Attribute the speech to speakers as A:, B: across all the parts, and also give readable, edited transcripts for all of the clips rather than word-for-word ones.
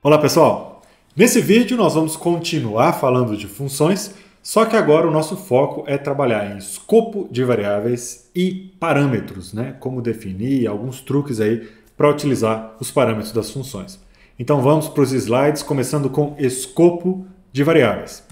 A: Olá pessoal, nesse vídeo nós vamos continuar falando de funções, só que agora o nosso foco é trabalhar em escopo de variáveis e parâmetros, né? Como definir, alguns truques aí para utilizar os parâmetros das funções. Então vamos para os slides, começando com escopo de variáveis.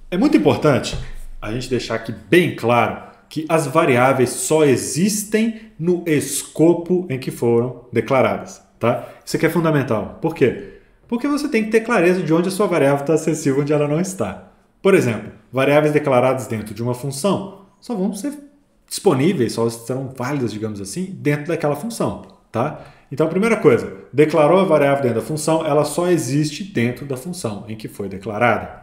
A: É muito importante a gente deixar aqui bem claro que as variáveis só existem no escopo em que foram declaradas. Tá? Isso aqui é fundamental. Por quê? Porque você tem que ter clareza de onde a sua variável está acessível e onde ela não está. Por exemplo, variáveis declaradas dentro de uma função só vão ser disponíveis, só serão válidas, digamos assim, dentro daquela função. Tá? Então, a primeira coisa, declarou a variável dentro da função, ela só existe dentro da função em que foi declarada.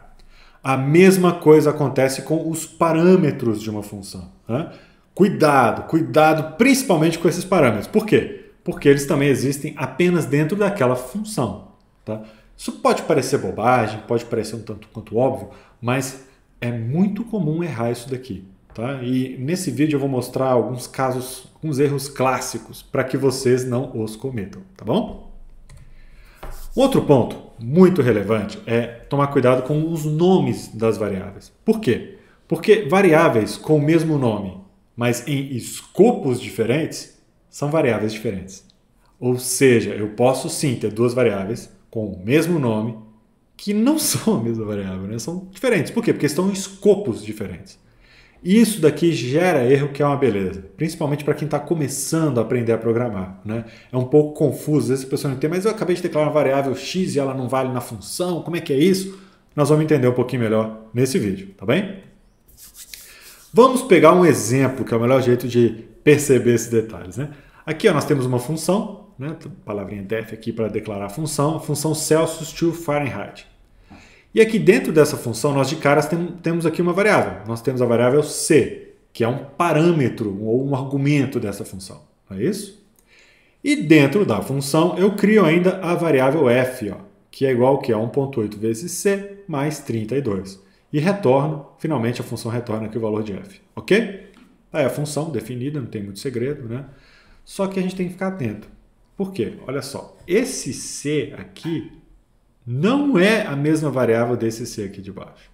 A: A mesma coisa acontece com os parâmetros de uma função. Né? Cuidado principalmente com esses parâmetros. Por quê? Porque eles também existem apenas dentro daquela função. Tá? Isso pode parecer bobagem, pode parecer um tanto quanto óbvio, mas é muito comum errar isso daqui. Tá? E nesse vídeo eu vou mostrar alguns casos, alguns erros clássicos, para que vocês não os cometam. Tá bom? Outro ponto muito relevante é tomar cuidado com os nomes das variáveis. Por quê? Porque variáveis com o mesmo nome, mas em escopos diferentes, são variáveis diferentes. Ou seja, eu posso sim ter duas variáveis com o mesmo nome que não são a mesma variável, né? São diferentes. Por quê? Porque estão em escopos diferentes. Isso daqui gera erro, que é uma beleza. Principalmente para quem está começando a aprender a programar. Né? É um pouco confuso. Às vezes a pessoa não entende, mas eu acabei de declarar uma variável x e ela não vale na função. Como é que é isso? Nós vamos entender um pouquinho melhor nesse vídeo, tá bem? Vamos pegar um exemplo, que é o melhor jeito de perceber esses detalhes. Né? Aqui ó, nós temos uma função, né? Palavrinha def aqui para declarar a função Celsius to Fahrenheit. E aqui dentro dessa função, nós de caras temos aqui uma variável. Nós temos a variável c, que é um parâmetro ou um argumento dessa função. Não é isso? E dentro da função, eu crio ainda a variável f, ó, que é igual a 1.8 vezes c mais 32. E retorno, finalmente a função retorna aqui o valor de f. Ok? Aí a função definida, não tem muito segredo, né? Só que a gente tem que ficar atento. Por quê? Olha só, esse c aqui não é a mesma variável desse c aqui de baixo.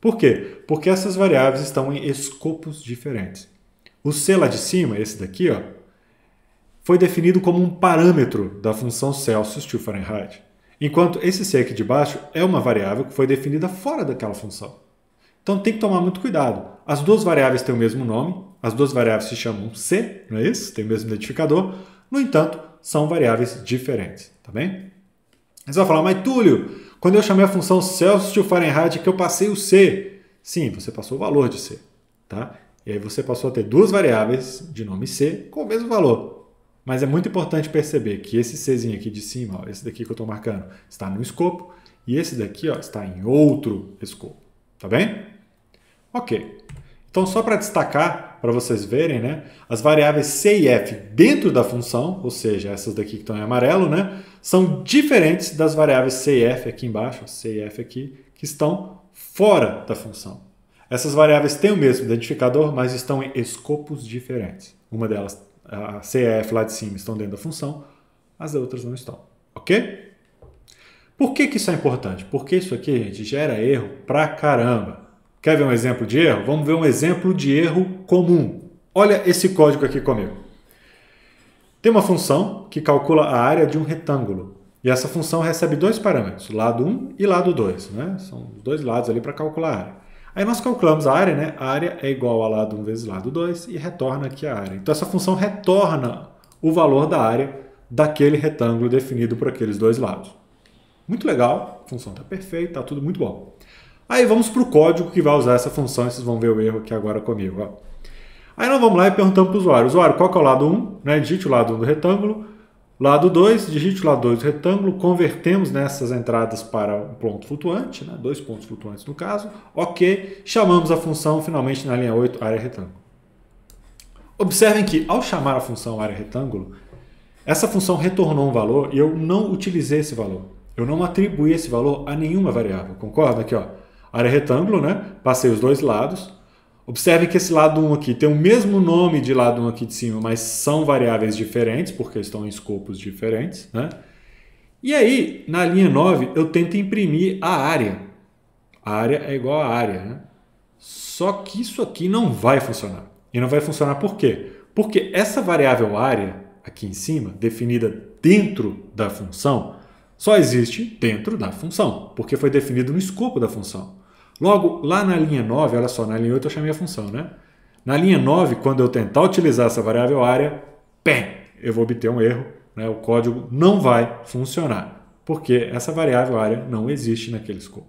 A: Por quê? Porque essas variáveis estão em escopos diferentes. O c lá de cima, esse daqui, ó, foi definido como um parâmetro da função Celsius to Fahrenheit, enquanto esse c aqui de baixo é uma variável que foi definida fora daquela função. Então tem que tomar muito cuidado. As duas variáveis têm o mesmo nome, as duas variáveis se chamam c, não é isso? Tem o mesmo identificador, no entanto, são variáveis diferentes, tá bem? Você vai falar, mas Túlio, quando eu chamei a função Celsius to Fahrenheit que eu passei o c. Sim, você passou o valor de c. Tá? E aí você passou a ter duas variáveis de nome c com o mesmo valor. Mas é muito importante perceber que esse czinho aqui de cima, ó, esse daqui que eu estou marcando, está no escopo, e esse daqui ó, está em outro escopo. Tá bem? Ok. Então, só para destacar, para vocês verem, né, as variáveis c e f dentro da função, ou seja, essas daqui que estão em amarelo, né, são diferentes das variáveis c e f aqui embaixo, c e f aqui, que estão fora da função. Essas variáveis têm o mesmo identificador, mas estão em escopos diferentes. Uma delas, a c e a f lá de cima, estão dentro da função, as outras não estão. Ok? Por que isso é importante? Porque isso aqui, gente, gera erro pra caramba. Quer ver um exemplo de erro? Vamos ver um exemplo de erro comum. Olha esse código aqui comigo. Tem uma função que calcula a área de um retângulo. E essa função recebe dois parâmetros, lado 1 e lado 2. Né? São os dois lados ali para calcular a área. Aí nós calculamos a área, né? A área é igual a lado 1 vezes lado 2 e retorna aqui a área. Então essa função retorna o valor da área daquele retângulo definido por aqueles dois lados. Muito legal, a função está perfeita, está tudo muito bom. Aí vamos para o código que vai usar essa função, e vocês vão ver o erro aqui agora comigo. Ó. Aí nós vamos lá e perguntamos para o usuário. Usuário, qual que é o lado 1? Né? Digite o lado 1 do retângulo. Lado 2, digite o lado 2 do retângulo. Convertemos nessas entradas para um ponto flutuante, né? Dois pontos flutuantes no caso. Ok, chamamos a função finalmente na linha 8, área retângulo. Observem que ao chamar a função área retângulo, essa função retornou um valor e eu não utilizei esse valor. Eu não atribuí esse valor a nenhuma variável. Concorda? Aqui, ó. Área retângulo, né? Passei os dois lados. Observe que esse lado 1 aqui tem o mesmo nome de lado 1 aqui de cima, mas são variáveis diferentes, porque estão em escopos diferentes. Né? E aí, na linha 9, eu tento imprimir a área. A área é igual a área, né? Só que isso aqui não vai funcionar. E não vai funcionar por quê? Porque essa variável área, aqui em cima, definida dentro da função, só existe dentro da função, porque foi definido no escopo da função. Logo, lá na linha 9, olha só, na linha 8 eu chamei a função, né? Na linha 9, quando eu tentar utilizar essa variável área, eu vou obter um erro, né? O código não vai funcionar, porque essa variável área não existe naquele escopo.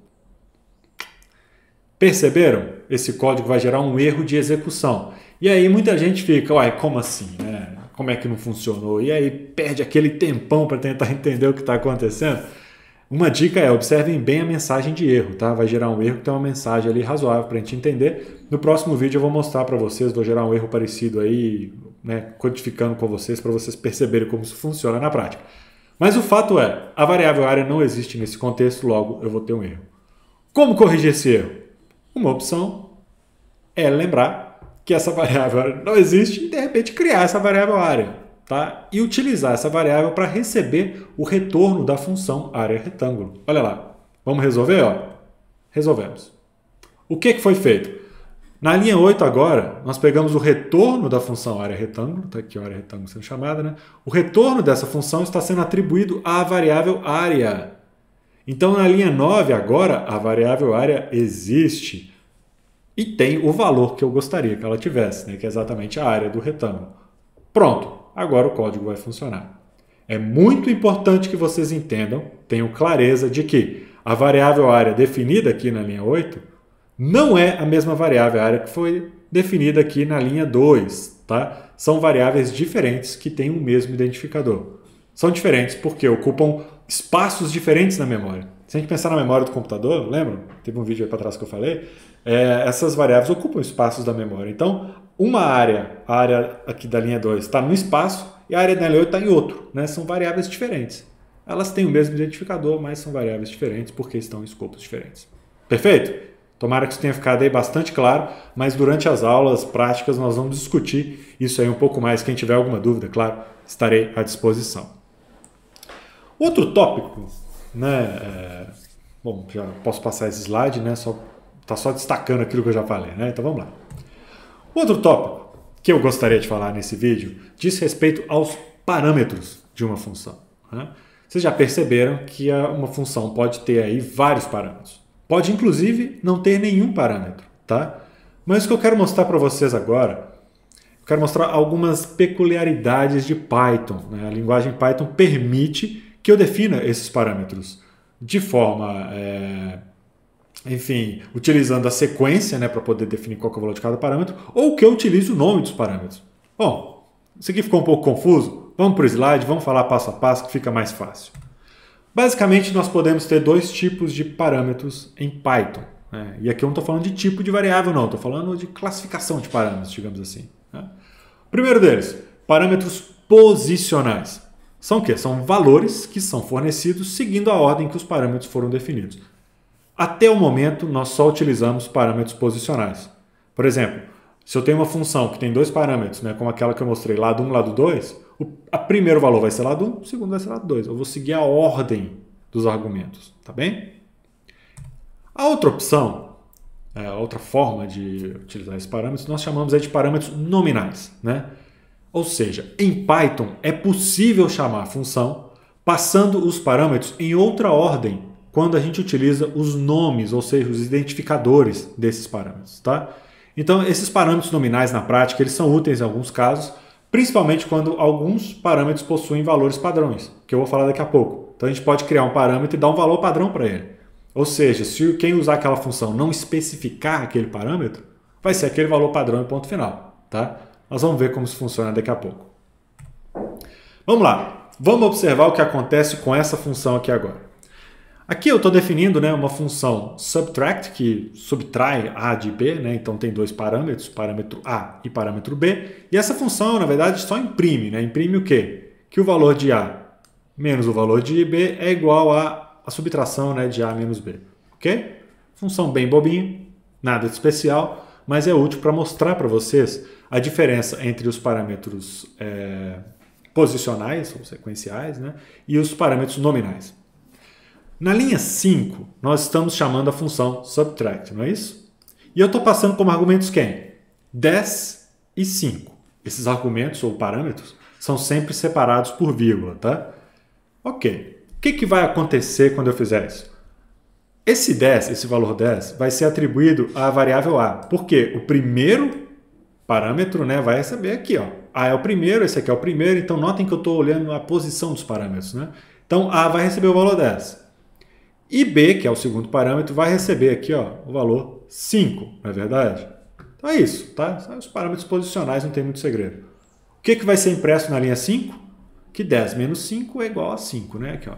A: Perceberam? Esse código vai gerar um erro de execução. E aí muita gente fica, uai, como assim, né? Como é que não funcionou? E aí perde aquele tempão para tentar entender o que está acontecendo. Uma dica é, observem bem a mensagem de erro, tá? Vai gerar um erro que tem uma mensagem ali razoável para a gente entender. No próximo vídeo eu vou mostrar para vocês, vou gerar um erro parecido aí, né, codificando com vocês, para vocês perceberem como isso funciona na prática. Mas o fato é, a variável área não existe nesse contexto, logo eu vou ter um erro. Como corrigir esse erro? Uma opção é lembrar que essa variável área não existe e de repente criar essa variável área. Tá? E utilizar essa variável para receber o retorno da função área retângulo. Olha lá, vamos resolver? Ó. Resolvemos. O que foi feito? Na linha 8 agora, nós pegamos o retorno da função área retângulo, está aqui a área retângulo sendo chamada, né? O retorno dessa função está sendo atribuído à variável área. Então na linha 9 agora, a variável área existe e tem o valor que eu gostaria que ela tivesse, né? Que é exatamente a área do retângulo. Pronto. Agora o código vai funcionar. É muito importante que vocês entendam, tenham clareza de que a variável área definida aqui na linha 8 não é a mesma variável área que foi definida aqui na linha 2. Tá? São variáveis diferentes que têm o mesmo identificador. São diferentes porque ocupam espaços diferentes na memória. Se a gente pensar na memória do computador, lembra? Teve um vídeo aí para trás que eu falei. Essas variáveis ocupam espaços da memória. Então, uma área, a área aqui da linha 2 está num espaço e a área da linha 8 está em outro. Né? São variáveis diferentes. Elas têm o mesmo identificador, mas são variáveis diferentes porque estão em escopos diferentes. Perfeito? Tomara que isso tenha ficado aí bastante claro, mas durante as aulas práticas nós vamos discutir isso aí um pouco mais. Quem tiver alguma dúvida, claro, estarei à disposição. Outro tópico, né? Bom, já posso passar esse slide, né? Tá só destacando aquilo que eu já falei, né? Então vamos lá. Outro tópico que eu gostaria de falar nesse vídeo diz respeito aos parâmetros de uma função. Né? Vocês já perceberam que uma função pode ter aí vários parâmetros. Pode, inclusive, não ter nenhum parâmetro. Tá? Mas o que eu quero mostrar para vocês agora, eu quero mostrar algumas peculiaridades de Python. Né? A linguagem Python permite que eu defina esses parâmetros de forma... enfim, utilizando a sequência, né, para poder definir qual que é o valor de cada parâmetro, ou que eu utilize o nome dos parâmetros. Bom, isso aqui ficou um pouco confuso? Vamos para o slide, vamos falar passo a passo que fica mais fácil. Basicamente, nós podemos ter dois tipos de parâmetros em Python. Né? E aqui eu não estou falando de tipo de variável, não. Estou falando de classificação de parâmetros, digamos assim. Né? O primeiro deles, parâmetros posicionais. São o quê? São valores que são fornecidos seguindo a ordem que os parâmetros foram definidos. Até o momento, nós só utilizamos parâmetros posicionais. Por exemplo, se eu tenho uma função que tem dois parâmetros, né, como aquela que eu mostrei, lado 1 e lado 2, o primeiro valor vai ser lado 1, o segundo vai ser lado 2. Eu vou seguir a ordem dos argumentos, tá bem? A outra opção, a outra forma de utilizar esses parâmetros, nós chamamos de parâmetros nominais. Né? Ou seja, em Python é possível chamar a função passando os parâmetros em outra ordem quando a gente utiliza os nomes, ou seja, os identificadores desses parâmetros. Tá? Então, esses parâmetros nominais na prática eles são úteis em alguns casos, principalmente quando alguns parâmetros possuem valores padrões, que eu vou falar daqui a pouco. Então, a gente pode criar um parâmetro e dar um valor padrão para ele. Ou seja, se quem usar aquela função não especificar aquele parâmetro, vai ser aquele valor padrão e ponto final. Tá? Nós vamos ver como isso funciona daqui a pouco. Vamos lá. Vamos observar o que acontece com essa função aqui agora. Aqui eu estou definindo, né, uma função subtract, que subtrai A de B, né, então tem dois parâmetros, parâmetro A e parâmetro B, e essa função, na verdade, só imprime. Né, imprime o quê? Que o valor de A menos o valor de B é igual a subtração, né, de A menos B. Ok? Função bem bobinha, nada de especial, mas é útil para mostrar para vocês a diferença entre os parâmetros posicionais ou sequenciais, né? E os parâmetros nominais. Na linha 5, nós estamos chamando a função subtract, não é isso? E eu estou passando como argumentos quem? 10 e 5. Esses argumentos ou parâmetros são sempre separados por vírgula, tá? Ok. O que vai acontecer quando eu fizer isso? Esse 10, esse valor 10, vai ser atribuído à variável A. Porque o primeiro parâmetro, né, vai receber aqui, ó. A é o primeiro, esse aqui é o primeiro, então notem que eu estou olhando a posição dos parâmetros, né? Então A vai receber o valor 10. E B, que é o segundo parâmetro, vai receber aqui, ó, o valor 5, não é verdade? Então é isso, tá? São os parâmetros posicionais, não tem muito segredo. O que vai ser impresso na linha 5? Que 10 menos 5 é igual a 5, né? Aqui, ó.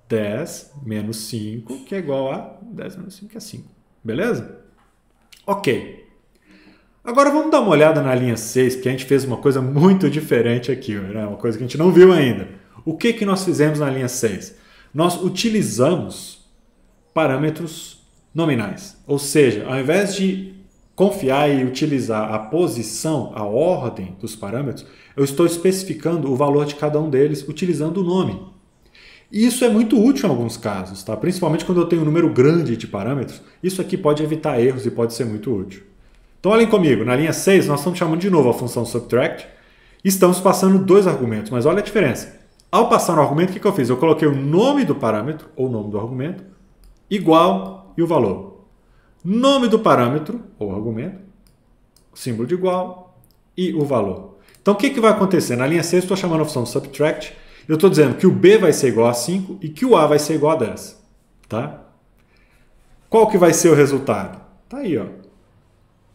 A: 10 menos 5, que é igual a 10 menos 5, que é 5. Beleza? Ok. Agora vamos dar uma olhada na linha 6, porque a gente fez uma coisa muito diferente aqui, né? Uma coisa que a gente não viu ainda. O que nós fizemos na linha 6? Nós utilizamos parâmetros nominais. Ou seja, ao invés de confiar e utilizar a posição, a ordem dos parâmetros, eu estou especificando o valor de cada um deles utilizando o nome. E isso é muito útil em alguns casos, tá? Principalmente quando eu tenho um número grande de parâmetros. Isso aqui pode evitar erros e pode ser muito útil. Então olhem comigo, na linha 6 nós estamos chamando de novo a função subtract e estamos passando dois argumentos, mas olha a diferença. Ao passar no argumento, o que eu fiz? Eu coloquei o nome do parâmetro, ou nome do argumento, igual e o valor. Nome do parâmetro, ou argumento, símbolo de igual e o valor. Então o que vai acontecer? Na linha 6 eu estou chamando a função subtract, eu estou dizendo que o B vai ser igual a 5 e que o A vai ser igual a 10. Tá? Qual que vai ser o resultado? Tá aí, ó.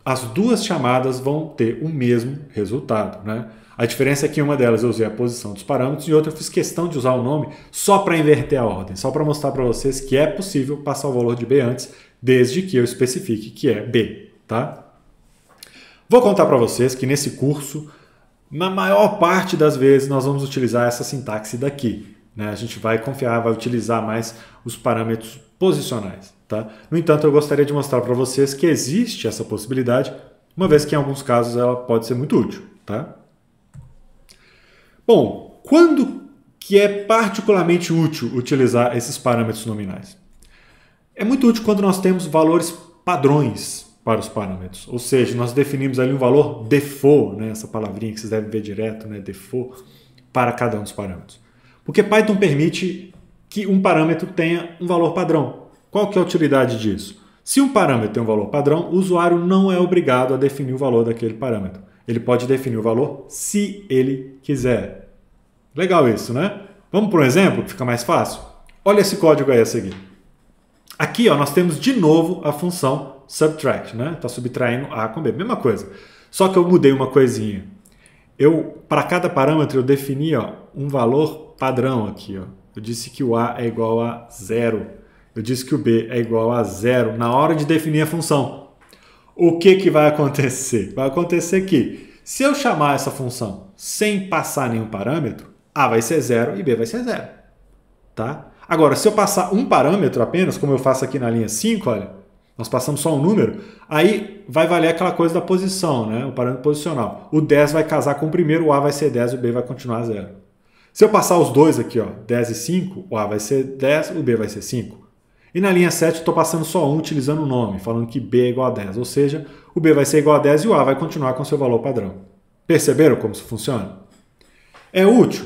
A: As duas chamadas vão ter o mesmo resultado, né? A diferença é que uma delas eu usei a posição dos parâmetros e outra eu fiz questão de usar o nome só para inverter a ordem, só para mostrar para vocês que é possível passar o valor de B antes, desde que eu especifique que é B, tá? Vou contar para vocês que nesse curso, na maior parte das vezes, nós vamos utilizar essa sintaxe daqui, né? A gente vai confiar, vai utilizar mais os parâmetros posicionais, tá? No entanto, eu gostaria de mostrar para vocês que existe essa possibilidade, uma vez que em alguns casos ela pode ser muito útil, tá? Bom, quando que é particularmente útil utilizar esses parâmetros nominais? É muito útil quando nós temos valores padrões para os parâmetros, ou seja, nós definimos ali um valor default, né? Essa palavrinha que vocês devem ver direto, né? Default, para cada um dos parâmetros. Porque Python permite que um parâmetro tenha um valor padrão. Qual que é a utilidade disso? Se um parâmetro tem um valor padrão, o usuário não é obrigado a definir o valor daquele parâmetro. Ele pode definir o valor se ele quiser. Legal isso, né? Vamos para um exemplo que fica mais fácil? Olha esse código aí a seguir. Aqui, ó, nós temos de novo a função subtract, né? Está subtraindo A com B. Mesma coisa. Só que eu mudei uma coisinha. Para cada parâmetro, eu defini, ó, um valor padrão aqui. Ó. Eu disse que o A é igual a 0. Eu disse que o B é igual a 0 na hora de definir a função. O que vai acontecer? Vai acontecer que, se eu chamar essa função sem passar nenhum parâmetro, A vai ser 0 e B vai ser 0. Tá? Agora, se eu passar um parâmetro apenas, como eu faço aqui na linha 5, olha, nós passamos só um número, aí vai valer aquela coisa da posição, né? O parâmetro posicional. O 10 vai casar com o primeiro, o A vai ser 10 e o B vai continuar 0. Se eu passar os dois aqui, ó, 10 e 5, o A vai ser 10, o B vai ser 5. E na linha 7 eu estou passando só um utilizando o nome, falando que B é igual a 10. Ou seja, o B vai ser igual a 10 e o A vai continuar com seu valor padrão. Perceberam como isso funciona? É útil?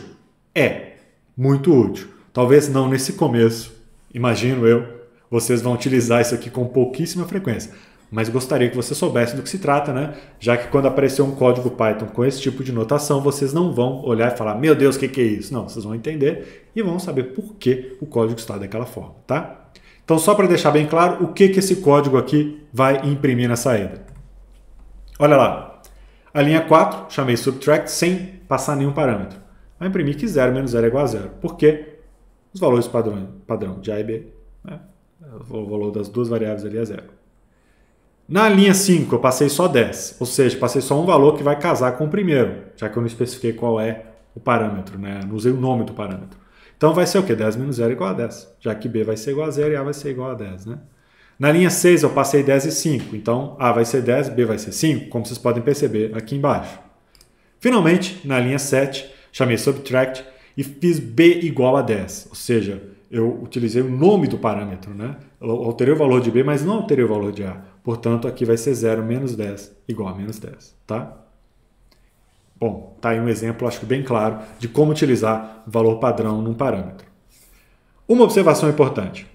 A: É. Muito útil. Talvez não nesse começo. Imagino eu. Vocês vão utilizar isso aqui com pouquíssima frequência. Mas gostaria que você soubesse do que se trata, né? Já que quando aparecer um código Python com esse tipo de notação, vocês não vão olhar e falar, meu Deus, o que é isso? Não, vocês vão entender e vão saber por que o código está daquela forma, tá? Então, só para deixar bem claro, o que esse código aqui vai imprimir na saída. Olha lá. A linha 4, chamei subtract sem passar nenhum parâmetro. Vai imprimir que 0 menos 0 é igual a 0. Por quê? Os valores padrão de A e B, né? O valor das duas variáveis ali é 0. Na linha 5, eu passei só 10. Ou seja, passei só um valor que vai casar com o primeiro, já que eu não especifiquei qual é o parâmetro, né? Não usei o nome do parâmetro. Então vai ser o quê? 10 menos 0 é igual a 10, já que B vai ser igual a 0 e A vai ser igual a 10, né? Na linha 6 eu passei 10 e 5, então A vai ser 10, B vai ser 5, como vocês podem perceber aqui embaixo. Finalmente, na linha 7, chamei subtract e fiz b igual a 10, ou seja, eu utilizei o nome do parâmetro, né? Eu alterei o valor de b, mas não alterei o valor de a. Portanto, aqui vai ser 0 menos 10 igual a menos 10, tá? Bom, tá aí um exemplo, acho que bem claro, de como utilizar o valor padrão num parâmetro. Uma observação importante.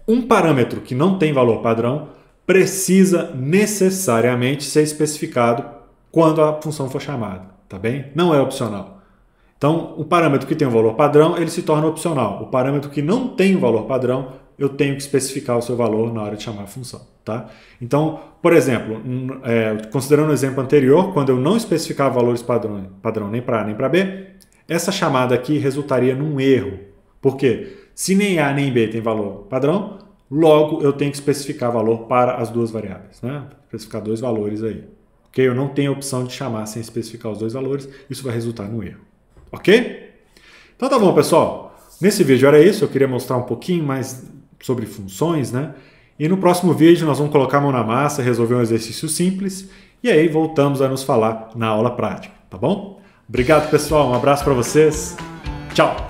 A: Um parâmetro que não tem valor padrão precisa necessariamente ser especificado quando a função for chamada, tá bem? Não é opcional. Então, o parâmetro que tem um valor padrão, ele se torna opcional. O parâmetro que não tem um valor padrão, eu tenho que especificar o seu valor na hora de chamar a função, tá? Então, por exemplo, considerando o exemplo anterior, quando eu não especificava valores padrão nem para A nem para B, essa chamada aqui resultaria num erro. Por quê? Se nem A nem B tem valor padrão, logo eu tenho que especificar valor para as duas variáveis, né? Especificar dois valores aí. Ok? Eu não tenho a opção de chamar sem especificar os dois valores, isso vai resultar num erro. Ok? Então tá bom, pessoal. Nesse vídeo era isso, eu queria mostrar um pouquinho mais sobre funções, né? E no próximo vídeo nós vamos colocar a mão na massa, resolver um exercício simples e aí voltamos a nos falar na aula prática, tá bom? Obrigado, pessoal. Um abraço para vocês. Tchau!